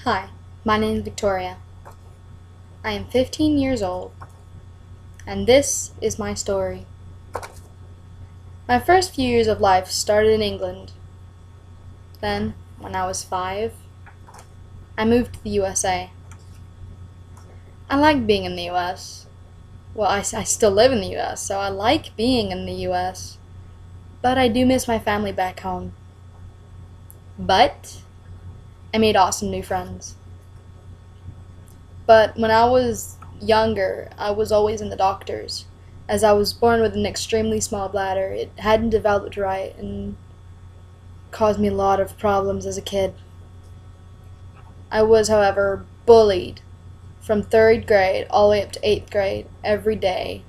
Hi, my name is Victoria. I am 15 years old, and this is my story. My first few years of life started in England. Then, when I was 5, I moved to the USA. I like being in the US. Well, I still live in the US, so I like being in the US. But I do miss my family back home. But I made awesome new friends. But when I was younger, I was always in the doctors. As I was born with an extremely small bladder, it hadn't developed right and caused me a lot of problems as a kid. I was, however, bullied from third grade all the way up to eighth grade every day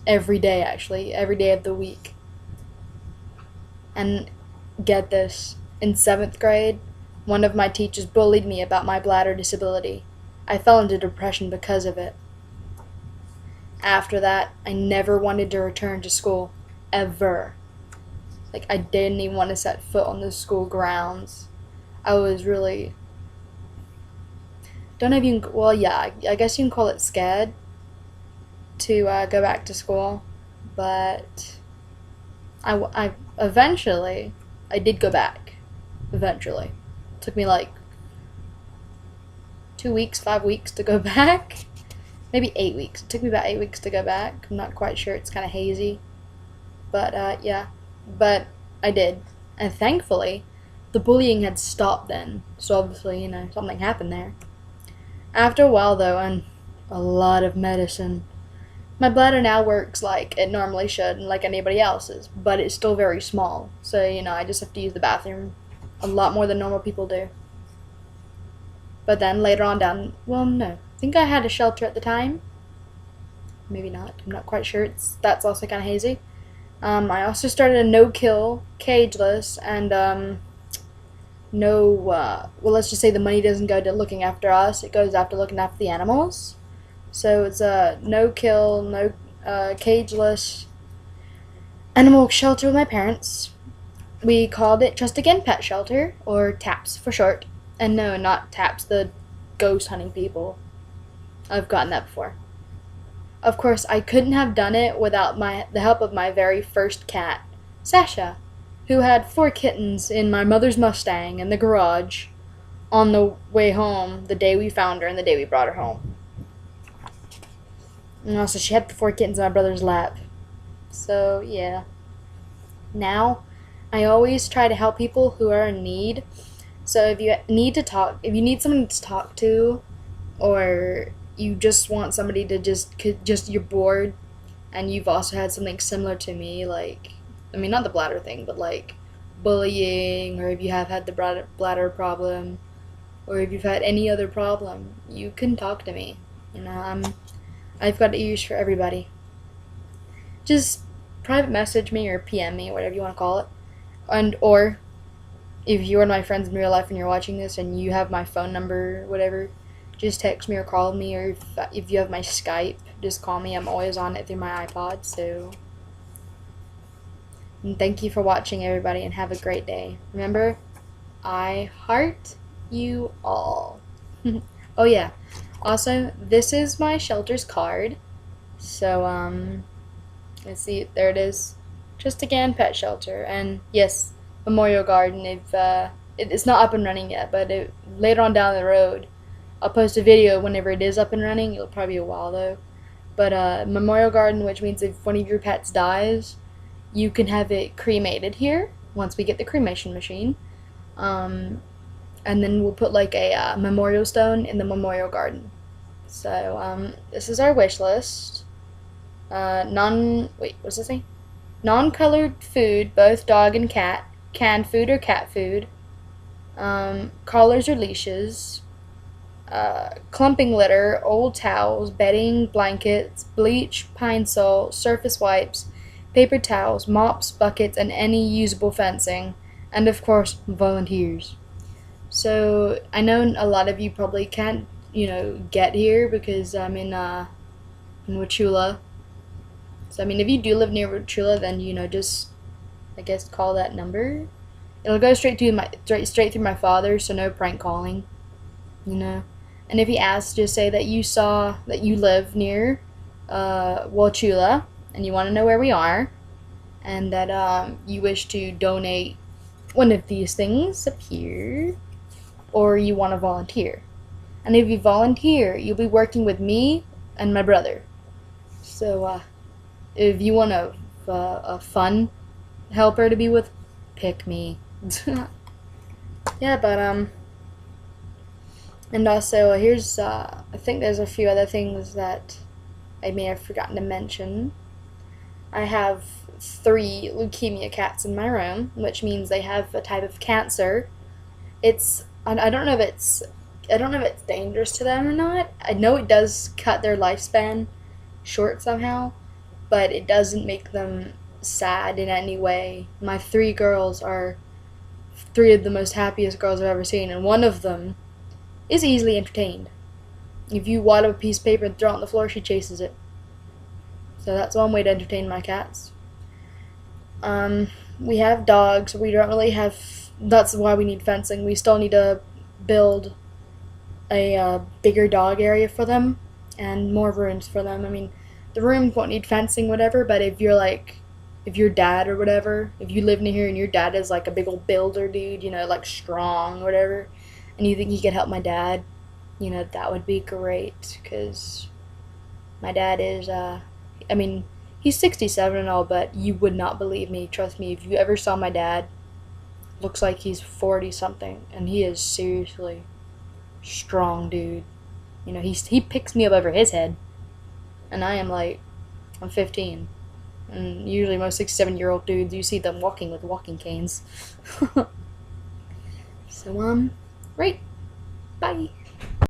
actually, every day of the week. And get this, in seventh grade, one of my teachers bullied me about my bladder disability. I fell into depression because of it. After that, I never wanted to return to school. Ever. Like, I didn't even want to set foot on the school grounds. I was really. Don't know if you can. Well, yeah, I guess you can call it scared to go back to school. But I eventually. I did go back. Eventually. It took me like 2 weeks, 5 weeks to go back. Maybe 8 weeks. It took me about 8 weeks to go back. I'm not quite sure. It's kind of hazy. But, yeah. But I did. And thankfully, the bullying had stopped then. So obviously, something happened there. After a while, though, and a lot of medicine, my bladder now works like it normally should and like anybody else's. But it's still very small. So, I just have to use the bathroom a lot more than normal people do. But then later on well, no. I think I had a shelter at the time. Maybe not. I'm not quite sure. That's also kind of hazy. I also started a no-kill, cageless, and well, let's just say the money doesn't go to looking after us. It goes after looking after the animals. So it's a no-kill, no cageless animal shelter with my parents. We called it Trust Again Pet Shelter, or TAPS for short. And no, not TAPS, the ghost hunting people. I've gotten that before. Of course, I couldn't have done it without the help of my very first cat, Sasha, who had 4 kittens in my mother's Mustang in the garage on the way home the day we found her and the day we brought her home. And also, she had the 4 kittens in my brother's lap. So, yeah. Now, I always try to help people who are in need. So if you need someone to talk to, or you just want somebody to just you're bored, and you've also had something similar to me, like, I mean, not the bladder thing, but like bullying, or if you have had the bladder problem, or if you've had any other problem, you can talk to me. I've got ears for everybody. Just private message me or PM me, whatever you want to call it, or if you are my friends in real life and you're watching this and you have my phone number, whatever, just text me or call me, or if you have my Skype, just call me. I'm always on it through my iPod, so. And thank you for watching, everybody, and have a great day. Remember, I heart you all. Oh, yeah. Also, this is my shelter's card. So, let's see, there it is. Trust Again Pet Shelter. And yes, Memorial Garden. It's not up and running yet, but later on down the road, I'll post a video whenever it is up and running. It'll probably be a while though. But Memorial Garden, which means if one of your pets dies, you can have it cremated here once we get the cremation machine. And then we'll put like a memorial stone in the Memorial Garden. So this is our wish list. What does it say? Non-colored food, both dog and cat. Canned food or cat food, collars or leashes, clumping litter, old towels, bedding, blankets, bleach, pine sol, surface wipes, paper towels, mops, buckets, and any usable fencing, and of course, volunteers. So I know a lot of you probably can't, get here because I'm in Wauchula. So I mean, if you do live near Wauchula, then just I guess call that number. It'll go straight through my father, so no prank calling. you know. And if he asks, just say that you live near Wauchula and you want to know where we are, and that you wish to donate one of these things up here, or you want to volunteer. And if you volunteer, you'll be working with me and my brother. So if you want a fun helper to be with, pick me. Yeah, but and also here's I think there's a few other things that I may have forgotten to mention. I have 3 leukemia cats in my room, which means they have a type of cancer. I don't know if it's dangerous to them or not. I know it does cut their lifespan short somehow, but it doesn't make them sad in any way. My 3 girls are 3 of the most happiest girls I've ever seen, and one of them is easily entertained. If you wad up a piece of paper and throw it on the floor, she chases it. So that's one way to entertain my cats. We have dogs. We don't really have. That's why we need fencing. We still need to build a bigger dog area for them and more rooms for them. I mean, the rooms won't need fencing, whatever. But if your dad or whatever, if you live near here and your dad is like a big old builder dude, like strong or whatever, and you think he could help my dad, that would be great. Cause my dad is I mean, he's 67 and all, but you would not believe me. Trust me, if you ever saw my dad, looks like he's 40 something, and he is seriously strong, dude. He picks me up over his head, and I'm 15, and usually most 6, 7-year-old dudes, you see them walking with walking canes. So right, bye.